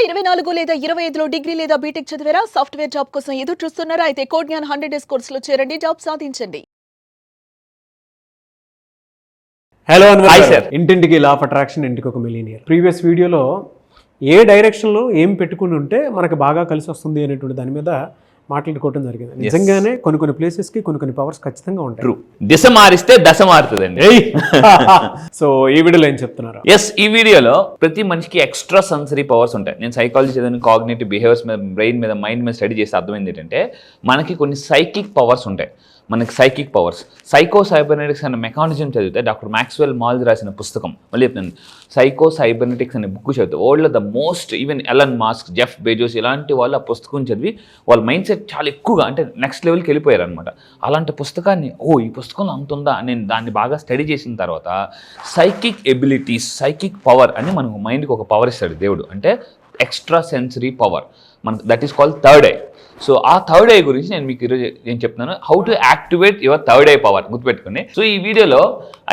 2024 లేదా 25లో డిగ్రీ లేదా బీటెక్ చదివారా? సాఫ్ట్వేర్ జాబ్ కోసం ఎదురు చూస్తున్నారా? అయితే కోడ్ జ్ఞాన్ 100 డేస్ కోర్సులో చేరండి, జాబ్ సాధించండి. Hello hi sir. ఇంటింటికి లా ఆఫ్ అట్రాక్షన్, ఇంటికి ఒక మిలీనియర్. ప్రీవియస్ వీడియోలో ఏ డైరెక్షన్లో ఏం పెట్టుకుని ఉంటే మనకు బాగా కలిసి వస్తుంది అనేటువంటి దాని మీద మాట్లాడుకోవడం జరిగింది. నిజంగానే కొన్ని ప్లేసెస్కి కొన్ని పవర్స్ ఖచ్చితంగా ఉంటాయి. ట్రూ. దిశ మారిస్తే దశ మారుతుందండి. సో ఈ వీడియోలో ఏం చెప్తున్నారు? ఎస్, ఈ వీడియోలో ప్రతి మనిషికి ఎక్స్ట్రా సెన్సరీ పవర్స్ ఉంటాయి. నేను సైకాలజీ చదివిన కాగ్నిటివ్ బిహేవియర్స్ మీద, బ్రెయిన్ మీద, మైండ్ మీద స్టడీ చేసి అర్థమైంది ఏంటంటే మనకి కొన్ని సైకిక్ పవర్స్ ఉంటాయి. మనకి సైకిక్ పవర్స్, సైకో సైబర్నెటిక్స్ అనే మెకానిజం చదివితే డాక్టర్ మ్యాక్స్వెల్ మాల్జ్ రాసిన పుస్తకం, మళ్ళీ చెప్తాను, సైకో సైబర్నెటిక్స్ అనే బుక్ చదివితే వరల్డ్లో the most, even Elon Musk, Jeff Bezos ఇలాంటి వాళ్ళు ఆ పుస్తకం చదివి వాళ్ళ మైండ్ సెట్ చాలా ఎక్కువగా అంటే నెక్స్ట్ లెవెల్కి వెళ్ళిపోయారు అనమాట. అలాంటి పుస్తకాన్ని ఈ పుస్తకంలో అంత ఉందా, నేను దాన్ని బాగా స్టడీ చేసిన తర్వాత సైకిక్ ఎబిలిటీస్, సైకిక్ పవర్ అని మనకు మైండ్కి ఒక పవర్ ఇస్తాడు దేవుడు, అంటే ఎక్స్ట్రా సెన్సరీ పవర్. మన that is called third eye. So ఆ థర్డ్ ఐ గురించి నేను మీకు ఈరోజు ఏం చెప్తున్నాను, how to activate your third eye power, గుర్తుపెట్టుకుని. సో ఈ వీడియోలో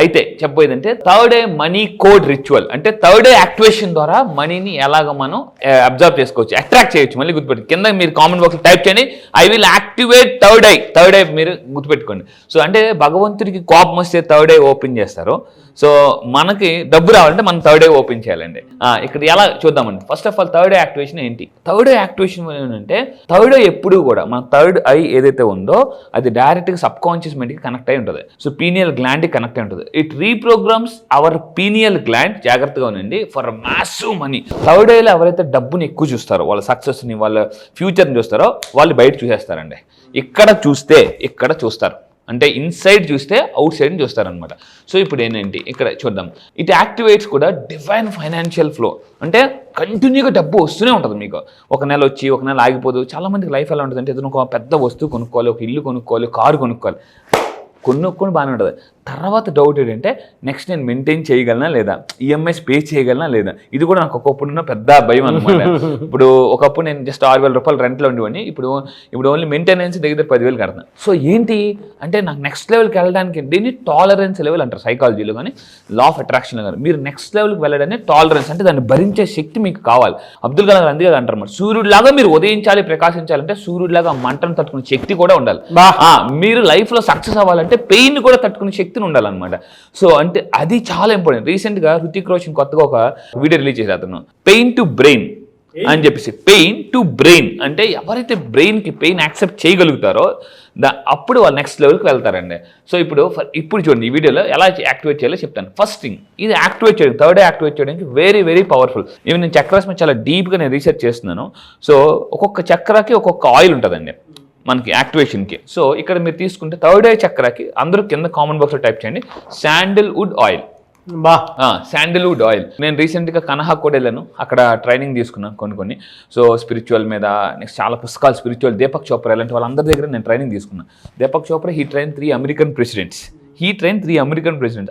అయితే చెప్పబోయేదంటే third eye money code ritual, అంటే థర్డ్ ఐ యాక్టివేషన్ ద్వారా మనీని ఎలాగ మనం అబ్జర్వ్ చేసుకోవచ్చు, అట్రాక్ట్ చేయొచ్చు. మళ్ళీ గుర్తుపెట్టు, కింద మీరు కామెంట్ బాక్స్లో టైప్ చేయండి, I will activate third I. Third I మీరు గుర్తుపెట్టుకోండి. సో అంటే భగవంతుడికి కోపం వస్తే థర్డ్ ఐ ఓపెన్ చేస్తారు. సో మనకి డబ్బు రావాలంటే మనం థర్డ్ ఐ ఓపెన్ చేయాలండి. ఇక్కడ ఎలా చూద్దామండి. First of all third eye activation ఏంటి? థర్డ్ ఐ యాక్టివేషన్ ఏంటంటే థర్డ్ ఐ ఎప్పుడు కూడా మన థర్డ్ ఐ ఏదైతే ఉందో అది డైరెక్ట్గా సబ్ కాన్షియస్ మైండ్కి కనెక్ట్ అయి ఉంటుంది. సో పీనియల్ గ్లాండ్కి కనెక్ట్ అయి ఉంటుంది. ఇట్ రీప్రోగ్రామ్స్ అవర్ పీనియల్ గ్లాండ్, జాగ్రత్తగా ఉండండి, ఫర్ మ్యాసివ్ మనీ. థర్డ్ ఐలో ఎవరైతే డబ్బుని ఎక్కువ చూస్తారో, వాళ్ళ సక్సెస్ని, వాళ్ళ ఫ్యూచర్ని చూస్తారో వాళ్ళు బయట చూసేస్తారండి. ఇక్కడ చూస్తే ఇక్కడ చూస్తారు, అంటే ఇన్సైడ్ చూస్తే అవుట్ సైడ్ చూస్తారనమాట. సో ఇప్పుడు ఏంటంటే ఇక్కడ చూద్దాం, ఇట్ యాక్టివేట్స్ కూడా డివైన్ ఫైనాన్షియల్ ఫ్లో, అంటే కంటిన్యూగా డబ్బు వస్తూనే ఉంటుంది మీకు. ఒక నెల వచ్చి ఒక నెల ఆగిపోదు. చాలామందికి లైఫ్ ఎలా ఉంటుంది అంటే ఏదైనా ఒక పెద్ద వస్తువు కొనుక్కోవాలి, ఒక ఇల్లు కొనుక్కోవాలి, కారు కొనుక్కోవాలి, కొనుక్కొని బాగానే ఉంటుంది. తర్వాత డౌట్ ఏంటంటే నెక్స్ట్ నేను మెయింటైన్ చేయగలనా లేదా, ఈఎంఐస్ పే చేయగలనా లేదా, ఇది కూడా నాకు ఒకప్పుడు పెద్ద భయం అనమాట. ఇప్పుడు ఒకప్పుడు నేను జస్ట్ 6,000 రూపాయలు రెంట్లో ఉండేవాడిని, ఇప్పుడు ఓన్లీ మెయింటెనెన్స్ దగ్గర 10,000 కడతాను. సో ఏంటి అంటే నాకు నెక్స్ట్ లెవెల్కి వెళ్ళడానికి దీన్ని టాలరెన్స్ లెవెల్ అంటారు సైకాలజీలో, కానీ లా ఆఫ్ అట్రాక్షన్లో కానీ. మీరు నెక్స్ట్ లెవెల్కి వెళ్ళడానికి టాలరెన్స్, అంటే దాన్ని భరించే శక్తి మీకు కావాలి. అబ్దుల్ కలాం అందుకే అంటారు మరి, సూర్యుడిలాగా మీరు ఉదయించాలి, ప్రకాశించాలంటే సూర్యుడిలాగా మంటను తట్టుకునే శక్తి కూడా ఉండాలి. మీరు లైఫ్లో సక్సెస్ అవ్వాలంటే పెయిన్ కూడా తట్టుకునే శక్తి ఉండాలన్నమాట. సో అంటే అది చాలా ఇంపార్టెంట్. రీసెంట్గా హృతిక్ రోషన్ కొత్తగా ఒక వీడియో రిలీజ్ చేశారు, అతను పెయిన్ టు బ్రెయిన్ అని చెప్పేసి. పెయిన్ టు బ్రెయిన్ అంటే ఎవరైతే బ్రెయిన్కి పెయిన్ యాక్సెప్ట్ చేయగలుగుతారో అప్పుడు వాళ్ళు నెక్స్ట్ లెవెల్కి వెళ్తారండి. సో ఇప్పుడు చూడండి ఈ వీడియోలో ఎలా యాక్టివేట్ చేయాలో చెప్తాను. ఫస్ట్ థింగ్, ఇది యాక్టివేట్ చేయడం, థర్డ్ యాక్టివేట్ చేయడానికి వెరీ వెరీ పవర్ఫుల్. ఈవెన్ నేను చక్రాస్ మీద చాలా డీప్గా నేను రీసెర్చ్ చేస్తున్నాను. సో ఒక్కొక్క చక్రాకి ఒక్కొక్క ఆయిల్ ఉంటుందండి మనకి యాక్టివేషన్కి. సో ఇక్కడ మీరు తీసుకుంటే థర్డ్ ఐ చక్రాకి అందరూ కింద కామెంట్ బాక్స్లో టైప్ చేయండి శాండిల్వుడ్ ఆయిల్. శాండిల్వుడ్ ఆయిల్. నేను రీసెంట్గా కనహా కూడా వెళ్ళాను, అక్కడ ట్రైనింగ్ తీసుకున్నాను కొన్ని. సో స్పిరిచువల్ మీద, నెక్స్ట్ చాలా పుస్తకాలు స్పిరిచువల్, దీపక్ చోప్రా ఇలాంటి వాళ్ళందరి దగ్గర నేను ట్రైనింగ్ తీసుకున్నాను. Deepak Chopra he train 3 American presidents.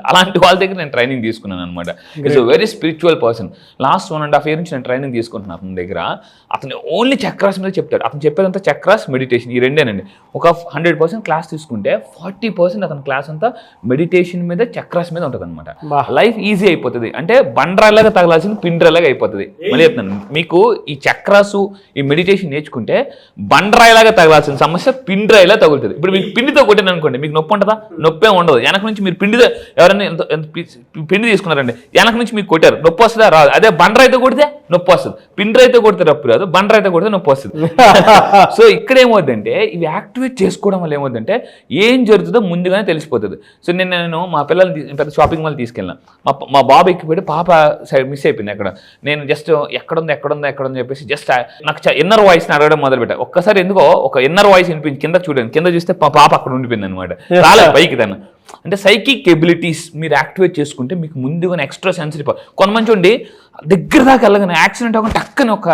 అలాంటి వాళ్ళ దగ్గర నేను ట్రైనింగ్ తీసుకున్నాను అనమాట. It's very spiritual person. Last 1.5 years నుంచి నేను ట్రైనింగ్ తీసుకుంటున్నాను అతని దగ్గర. అతను ఓన్లీ చక్రాస్ మీద చెప్తాడు. అతను చెప్పేదంతా చక్రాస్, మెడిటేషన్, ఈ రెండేనండి. ఒక 100% క్లాస్ తీసుకుంటే 40% అతని క్లాస్ అంతా మెడిటేషన్ మీద, చక్రాస్ మీద ఉంటుంది అనమాట. లైఫ్ ఈజీ అయిపోతుంది, అంటే బండ్రాయిలాగా తగలాల్సింది పిండ్రాయిలాగా అయిపోతుంది. మళ్ళీ చెప్తాను, మీకు ఈ చక్రాసు, ఈ మెడిటేషన్ నేర్చుకుంటే బండ్రాయిలాగా తగలాల్సిన సమస్య పిండ్రాయిలా తగులుతుంది. ఇప్పుడు మీకు పిండితో కొట్టాను అనుకోండి, మీకు నొప్పి ఉంటుందా? నొప్పే ఉండదు. వెనక నుంచి మీరు ఎవరైనా పిండి తీసుకున్నారండి, వెనక నుంచి మీకు కొట్టారు, నొప్పి వస్తుందా? రాదు. అదే బండరాయితో కొడితే నొప్పి వస్తుంది. పిండ్రైతే కొడితే నొప్పి రాదు, బండరాయితో కొడితే నొప్పి వస్తుంది. సో ఇక్కడ ఏమవుతుందంటే ఇవి యాక్టివేట్ చేసుకోవడం వల్ల ఏమవుతుందంటే ఏం జరుగుతుందో ముందుగానే తెలిసిపోతుంది. సో నేను మా పిల్లల్ని పెద్ద షాపింగ్ మాల్ తీసుకెళ్ళిన, మా బాబు ఎక్కిపోయి పాప సైడ్ మిస్ అయిపోయింది. అక్కడ నేను జస్ట్ ఎక్కడుందో చెప్పేసి జస్ట్ నాకు ఇన్నర్ వాయిస్ని అడగడం మొదలుపెట్టా. ఒక్కసారి ఎందుకో ఒక ఇన్నర్ వాయిస్ వినిపించి కింద చూడండి, కింద చూస్తే పాప అక్కడ ఉండిపోయింది అనమాట, రాలేదు పైకి తను. అంటే సైకిక్ ఎబిలిటీస్ మీరు యాక్టివేట్ చేసుకుంటే మీకు ముందుగానే ఎక్స్ట్రా సెన్సిటీ పవర్. కొంతమంది చూడండి దగ్గర దాకా వెళ్ళగానే యాక్సిడెంట్ అవ్వకుండా టక్కని ఒక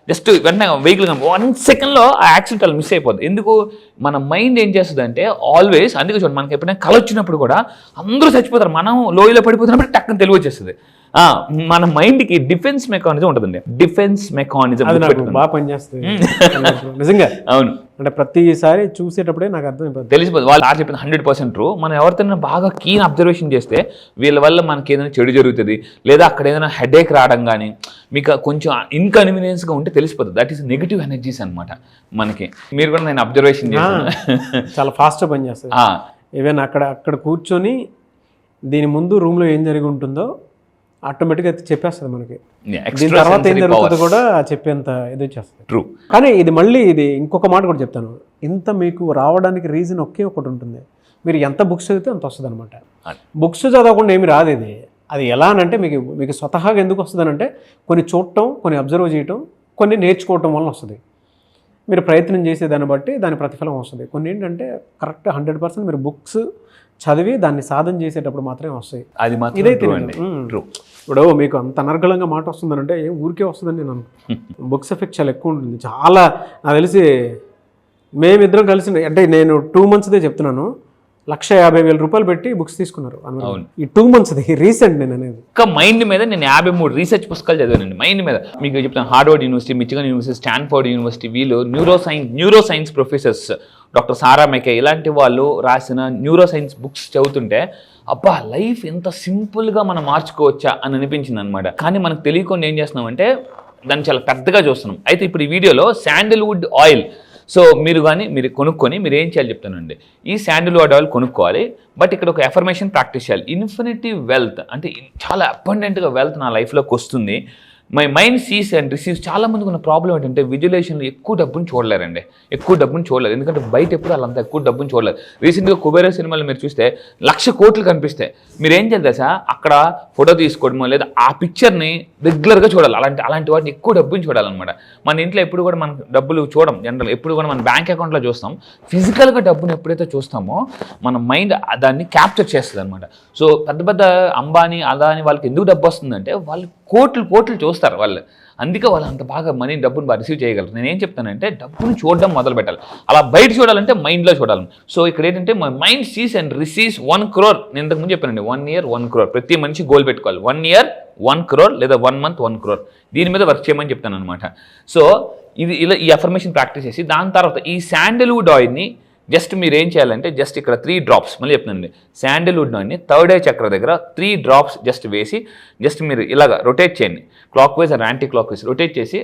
జస్ట్ వెంటనే వెహికల్ 1 సెకండ్లో ఆ యాక్సిడెంట్ వాళ్ళు మిస్ అయిపోద్ది. ఎందుకు? మన మైండ్ ఏం చేస్తుంది అంటే ఆల్వేస్, అందుకే చూడండి మనకి ఎప్పుడైనా కల వచ్చినప్పుడు కూడా అందరూ చచ్చిపోతారు, మనం లోయలో పడిపోతున్నప్పుడు టక్కని తెలివి వచ్చేస్తుంది. మన మైండ్కి డిఫెన్స్ మెకానిజం ఉంటుందండి. డిఫెన్స్ మెకానిజం అది నాకు బాగా పనిచేస్తుంది నిజంగా. అవును, అంటే ప్రతిసారి చూసేటప్పుడే నాకు అర్థమైపోతుంది, తెలిసిపోతుంది. వాళ్ళు చెప్పిన 100% ట్రూ. మనం ఎవరితోనైనా బాగా కీన్ అబ్జర్వేషన్ చేస్తే వీళ్ళ వల్ల మనకి ఏదైనా చెడు జరుగుతుంది, లేదా అక్కడ ఏదైనా హెడేక్ రావడం కానీ, మీకు కొంచెం ఇన్కన్వీనియన్స్గా ఉంటే తెలిసిపోతుంది. దట్ ఈస్ నెగిటివ్ ఎనర్జీస్ అనమాట మనకి. మీరు కూడా నేను అబ్జర్వేషన్ చేశాను, చాలా ఫాస్ట్గా పనిచేస్తుంది. ఈవెన్ అక్కడ కూర్చొని దీని ముందు రూమ్లో ఏం జరిగి ఉంటుందో ఆటోమేటిక్గా చెప్పేస్తుంది మనకి. దీని తర్వాత ఏం జరుగుతుందో కూడా చెప్పేంత ఇది వచ్చేస్తుంది. ట్రూ. కానీ ఇది ఇంకొక మాట కూడా చెప్తాను, ఇంత మీకు రావడానికి రీజన్ ఒకే ఒకటి ఉంటుంది, మీరు ఎంత బుక్స్ చదివితే అంత వస్తుంది అనమాట. బుక్స్ చదవకుండా ఏమి రాదు ఇది. అది ఎలా అనంటే మీకు స్వతహాగా ఎందుకు వస్తుంది అంటే కొన్ని చూడటం, కొన్ని అబ్జర్వ్ చేయటం, కొన్ని నేర్చుకోవటం వల్ల వస్తుంది. మీరు ప్రయత్నం చేసేదాన్ని బట్టి దాని ప్రతిఫలం వస్తుంది. కొన్ని ఏంటంటే కరెక్ట్ 100% మీరు బుక్స్ చదివి దాన్ని సాధన చేసేటప్పుడు మాత్రమే వస్తాయి. అది మాత్రం ఇదైతే ట్రూ. ఇప్పుడు మీకు అంత అనర్గళంగా మాట వస్తుందంటే ఊరికే వస్తుందని నేను బుక్స్ ఎఫెక్ట్ చాలా ఎక్కువ ఉంటుంది. చాలా నాకు తెలిసి మేమిద్దరం కలిసి, అంటే నేను 2 monthsదే చెప్తున్నాను, 150,000 రూపాయలు పెట్టి బుక్స్ తీసుకున్నారు ఈ 2 monthsది. రీసెంట్ నేను అనేది ఇంకా మైండ్ మీద నేను 53 రీసెర్చ్ పుస్తకాలు చదివానండి మైండ్ మీద. మీకు చెప్తాను, Harvard university, Michigan university, Stanford university, వీళ్ళు న్యూరో సైన్స్ ప్రొఫెసర్స్ డాక్టర్ సారా మెకే ఇలాంటి వాళ్ళు రాసిన న్యూరో సైన్స్ బుక్స్ చదువుతుంటే అబ్బా లైఫ్ ఎంత సింపుల్గా మనం మార్చుకోవచ్చా అని అనిపించింది అనమాట. కానీ మనకు తెలియకుండా ఏం చేస్తున్నామంటే దాన్ని చాలా పెద్దగా చూస్తున్నాం. అయితే ఇప్పుడు ఈ వీడియోలో శాండిల్వుడ్ ఆయిల్, సో మీరు కొనుక్కొని మీరు ఏం చేయాలి చెప్తానండి. ఈ శాండిల్వుడ్ ఆయిల్ కొనుక్కోవాలి, బట్ ఇక్కడ ఒక ఎఫర్మేషన్ ప్రాక్టీస్ చేయాలి. ఇన్ఫినిటీ వెల్త్ అంటే చాలా అబండెంట్గా వెల్త్ నా లైఫ్లోకి వస్తుంది. My mind sees and receives. చాలా మందికి ఉన్న ప్రాబ్లం ఏంటంటే విజువలైజేషన్లో ఎక్కువ డబ్బుని చూడలేరండి, ఎందుకంటే బయట ఎప్పుడు వాళ్ళంతా ఎక్కువ డబ్బుని చూడలేరు. రీసెంట్గా కుబేర సినిమాలో మీరు చూస్తే 1,00,000 కోట్లు కనిపిస్తాయి. మీరు ఏం చేయాలి తెలుసా, అక్కడ ఫోటో తీసుకోవడమో లేదా ఆ పిక్చర్ని రెగ్యులర్గా చూడాలి. అలాంటి వాటిని ఎక్కువ డబ్బుని చూడాలన్నమాట. మన ఇంట్లో ఎప్పుడు కూడా మనం డబ్బులు చూడం జనరల్, ఎప్పుడు కూడా మన బ్యాంక్ అకౌంట్లో చూస్తాం. ఫిజికల్గా డబ్బుని ఎప్పుడైతే చూస్తామో మన మైండ్ దాన్ని క్యాప్చర్ చేస్తుంది అనమాట. సో పెద్ద అంబానీ, అదాని వాళ్ళకి ఎందుకు డబ్బు వస్తుందంటే వాళ్ళు కోట్లు చూస్తారు వాళ్ళు, అందుకే వాళ్ళు అంత బాగా డబ్బును బాగా రిసీవ్ చేయగలరు. నేను ఏం చెప్తానంటే డబ్బును చూడడం మొదలు పెట్టాలి. అలా బయట చూడాలంటే మైండ్లో చూడాలి. సో ఇక్కడ ఏంటంటే my mind sees and receives 1 crore. నేను ఇంతకుముందు చెప్పానండి 1 year 1 crore. ప్రతి మనిషి గోల్ పెట్టుకోవాలి, 1 year 1 crore లేదా 1 month 1 crore. దీని మీద వర్క్ చేయమని చెప్తాను అనమాట. సో ఇలా ఈ అఫర్మేషన్ ప్రాక్టీస్ చేసి దాని తర్వాత ఈ శాండిల్వుడ్ ఆయిల్ని జస్ట్ మీరు ఏం చేయాలంటే జస్ట్ ఇక్కడ 3 drops, మళ్ళీ చెప్తానండి, శాండిల్వుడ్ ఆయిల్ని థర్డ్ ఐ చక్ర దగ్గర 3 drops జస్ట్ వేసి జస్ట్ మీరు ఇలాగ రొటేట్ చేయండి, clockwise or anticlockwise rotate చేసి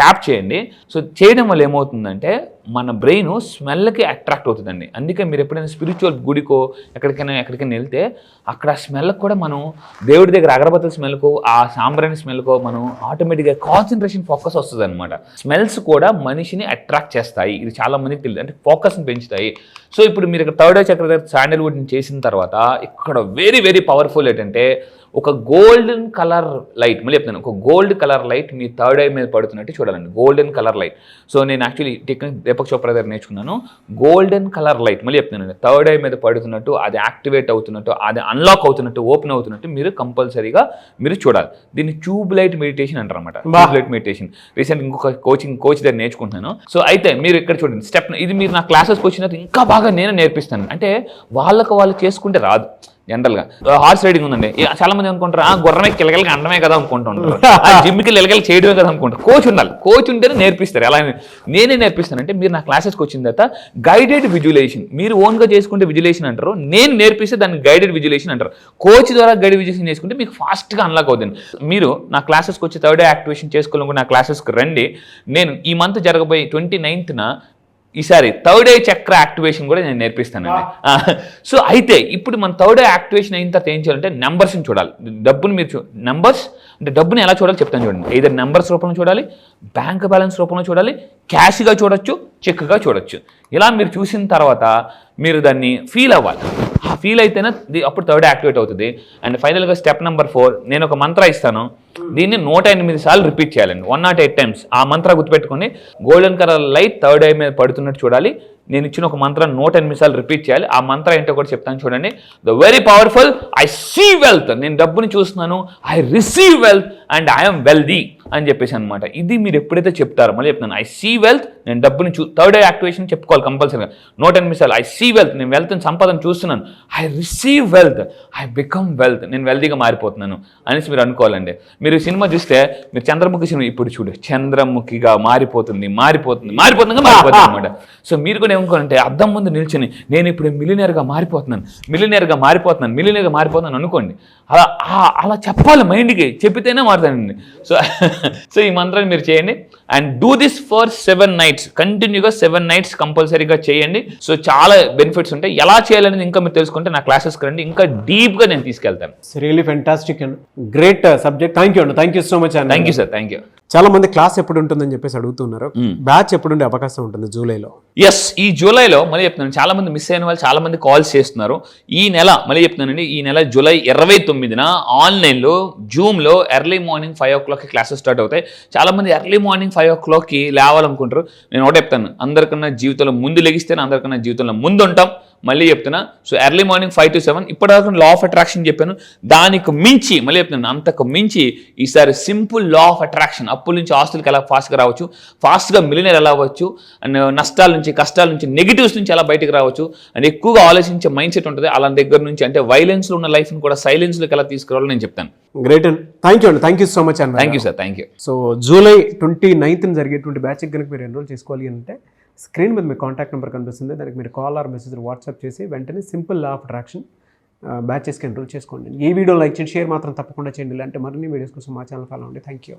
ట్యాప్ చేయండి. సో చేయడం వల్ల ఏమవుతుందంటే మన బ్రెయిన్ స్మెల్కి అట్రాక్ట్ అవుతుందండి. అందుకే మీరు ఎప్పుడైనా స్పిరిచువల్ గుడికో ఎక్కడికైనా వెళ్తే అక్కడ స్మెల్కి కూడా మనం దేవుడి దగ్గర అగరబత్తుల స్మెల్కో ఆ సాంబ్రాణి స్మెల్కో మనం ఆటోమేటిక్గా కాన్సన్ట్రేషన్ ఫోకస్ వస్తుంది అనమాట. స్మెల్స్ కూడా మనిషిని అట్రాక్ట్ చేస్తాయి, ఇది చాలా మందికి తెలియదు, అంటే ఫోకస్ని పెంచుతాయి. సో ఇప్పుడు మీరు ఇక్కడ థర్డ్ ఐ చక్ర దగ్గర శాండిల్వుడ్ని చేసిన తర్వాత ఇక్కడ వెరీ వెరీ పవర్ఫుల్ ఏంటంటే ఒక గోల్డెన్ కలర్ లైట్, మళ్ళీ చెప్తాను, ఒక gold colour light me third I మీద పడుతున్నట్టు చూడాలండి, గోల్డెన్ కలర్ లైట్. సో నేను యాక్చువల్లీ టెక్నిక్ దీపక్ చోప్రా దగ్గర నేర్చుకున్నాను. గోల్డెన్ కలర్ లైట్, మళ్ళీ చెప్తున్నాను, థర్డ్ ఐ మీద పడుతున్నట్టు, అది యాక్టివేట్ అవుతున్నట్టు, అది అన్లాక్ అవుతున్నట్టు, ఓపెన్ అవుతున్నట్టు మీరు కంపల్సరీగా మీరు చూడాలి. దీన్ని ట్యూబ్ లైట్ మెడిటేషన్ అంటారు అనమాట. ట్యూబ్ లైట్ మెడిటేషన్ రీసెంట్ ఇంకొక కోచ్ దగ్గర నేర్చుకుంటున్నాను. సో అయితే మీరు ఇక్కడ చూడండి స్టెప్, ఇది మీరు నా క్లాసెస్కి వచ్చినట్టు ఇంకా బాగా నేను నేర్పిస్తాను. అంటే వాళ్ళు చేసుకుంటే రాదు. జనరల్గా హార్స్ రైడింగ్ ఉందండి, చాలా మంది అనుకుంటారు గుర్రమే కిలకలకి అండమే కదా అనుకుంటుంటారు, జిమ్కి కిలకలు చేయడమే కదా అనుకుంటారు. కోచ్ ఉండాలి, కోచ్ ఉంటేనే నేర్పిస్తారు. అలా నేనే నేర్పిస్తాను. అంటే మీరు నా క్లాసెస్కి వచ్చిన తర్వాత గైడెడ్ విజువలైజేషన్, మీరు ఓన్గా చేసుకుంటే విజువలైజేషన్ అంటారు, నేను నేర్పిస్తే దాన్ని గైడెడ్ విజువలైజేషన్ అంటారు. కోచ్ ద్వారా గైడెడ్ విజువలైజేషన్ చేసుకుంటే మీకు ఫాస్ట్గా అన్లాక్ అవుతుంది. మీరు నా క్లాసెస్కి వచ్చి థర్డ్ ఐ యాక్టివేషన్ చేసుకోవాలనుకుంటే నా క్లాసెస్కి రండి. నేను ఈ మంత్ జరగబోయే 29th ఈసారి థర్డ్ ఐ చక్ర యాక్టివేషన్ కూడా నేను నేర్పిస్తానండి. సో అయితే ఇప్పుడు మన థర్డ్ ఐ యాక్టివేషన్ అయిన తర్వాత ఏం చేయాలంటే నెంబర్స్ని చూడాలి. డబ్బుని మీరు నెంబర్స్ అంటే డబ్బుని ఎలా చూడాలి చెప్తాను చూడండి. either నెంబర్స్ రూపంలో చూడాలి, బ్యాంక్ బ్యాలెన్స్ రూపంలో చూడాలి, క్యాష్గా చూడొచ్చు, చెక్గా చూడొచ్చు. ఇలా మీరు చూసిన తర్వాత మీరు దాన్ని ఫీల్ అవ్వాలి. ఆ ఫీల్ అయితేనే అప్పుడు థర్డ్ యాక్టివేట్ అవుతుంది. అండ్ ఫైనల్గా స్టెప్ నెంబర్ 4, నేను ఒక మంత్ర ఇస్తాను. దీన్ని 108 సార్లు రిపీట్ చేయాలండి, 108 టైమ్స్. ఆ మంత్ర గుర్తుపెట్టుకొని golden colour light third I మీద పడుతున్నట్టు చూడాలి. నేను ఇచ్చిన ఒక మంత్రం 108 సార్లు రిపీట్ చేయాలి. ఆ మంత్రం ఏంటో కూడా చెప్తాను చూడండి. The very powerful I see wealth, నేను డబ్బుని చూస్తున్నాను, I receive wealth and I'm wealthy అని చెప్పేసి అనమాట. ఇది మీరు ఎప్పుడైతే చెప్తారో, మళ్ళీ చెప్తాను, ఐ సీ వెల్త్, నేను డబ్బుని థర్డ్ ఐ యాక్టివేషన్ చెప్పుకోవాలి కంపల్సరీగా 108 సార్లు. ఐ సీ వెల్త్, నేను వెల్త్ని సంపాదన చూస్తున్నాను. I receive wealth, I become wealth, నేను వెల్దీగా మారిపోతున్నాను అనేసి మీరు అనుకోవాలండి. మీరు సినిమా చూస్తే మీరు చంద్రముఖి సినిమా ఇప్పుడు చూడు, చంద్రముఖిగా మారిపోతుంది అనమాట. సో మీరు కూడా ఏమనుకోవాలంటే అద్దం ముందు నిల్చొని నేను ఇప్పుడు మిలినియర్గా మారిపోతున్నాను అనుకోండి. అలా చెప్పాలి మైండ్కి, చెప్పితేనే మారుతానండి. సో ఈ మంత్రాన్ని మీరు చేయండి and do this for 7 nights, కంటిన్యూగా 7 nights కంపల్సరీగా చేయండి. సో చాలా బెనిఫిట్స్ ఉంటాయి. ఎలా చేయాలనేది ఇంకా మీరు తెలుసుకుంటే నా క్లాసెస్కి రండి, ఇంకా డీప్గా నేను తీసుకెళ్తాను. Really fantastic and great subject. Thank you అండి, థ్యాంక్ యూ సో మచ్ అండి. Thank you sir, thank you. చాలా మంది క్లాస్ ఎప్పుడు ఉంటుందని చెప్పేసి అడుగుతున్నారు. బ్యాచ్ ఎప్పుడు ఉండే అవకాశం ఉంటుంది జూలైలో? ఎస్, ఈ జూలైలో మళ్ళీ చెప్తున్నాను, చాలా మంది మిస్ అయిన వాళ్ళు చాలా మంది కాల్స్ చేస్తున్నారు. ఈ నెల మళ్ళీ చెప్తున్నానండి, ఈ నెల జూలై 29న ఆన్లైన్లో జూమ్లో ఎర్లీ మార్నింగ్ 5 o'clockకి క్లాసెస్ స్టార్ట్ అవుతాయి. చాలా మంది ఎర్లీ మార్నింగ్ 5 o'clockకి లేవాలనుకుంటారు. నేను ఒకటే చెప్తాను, అందరికన్నా జీవితంలో ముందు లెగిస్తేనే అందరికన్నా జీవితంలో ముందు ఉంటాం. మళ్ళీ చెప్తున్నా, సో ఎర్లీ మార్నింగ్ 5 to 7. ఇప్పటిదాకా లా ఆఫ్ అట్రాక్షన్ చెప్పాను, దానికి మించి మళ్ళీ చెప్తున్నాను, అంతకు మించి ఈసారి సింపుల్ లా ఆఫ్ అట్రాక్షన్. అప్పుల నుంచి ఆస్తులకి ఎలా ఫాస్ట్గా రావచ్చు, ఫాస్ట్గా మిలియనర్ ఎలా అవ్వచ్చు, అండ్ నష్టాల నుంచి, కష్టాల నుంచి, నెగిటివ్స్ నుంచి ఎలా బయటకు రావచ్చు, అండ్ ఎక్కువగా ఆలోచించే మైండ్ సెట్ ఉంటుంది. అలా దగ్గర నుంచి అంటే వైలెన్స్లో ఉన్న లైఫ్ని కూడా సైలెన్స్లోకి ఎలా తీసుకురావాలో నేను చెప్తాను. గ్రేట్ అండి, థ్యాంక్ యూ అండి, థ్యాంక్ యూ సో మచ్ అండి. Thank you sir, thank you. So July 29న జరిగేటువంటి బ్యాచ్కి కనుక మీరు ఎన్రోల్ చేసుకోవాలి అంటే స్క్రీన్ మీద మీ కాంటాక్ట్ నెంబర్ కనిపిస్తుంది, దానికి మీరు కాల్ ఆర్ మెసేజ్ వాట్సాప్ చేసి వెంటనే సింపుల్ లా ఆఫ్ అట్రాక్షన్ బ్యాచెస్కి ఎన్రోల్ చేసుకోండి. ఈ వీడియో లైక్ చేయండి, షేర్ మాత్రం తప్పకుండా చేయండి. ఇలాంటి మరిన్ని వీడియోస్ కోసం మా ఛానల్ ఫాలో అవ్వండి. Thank you.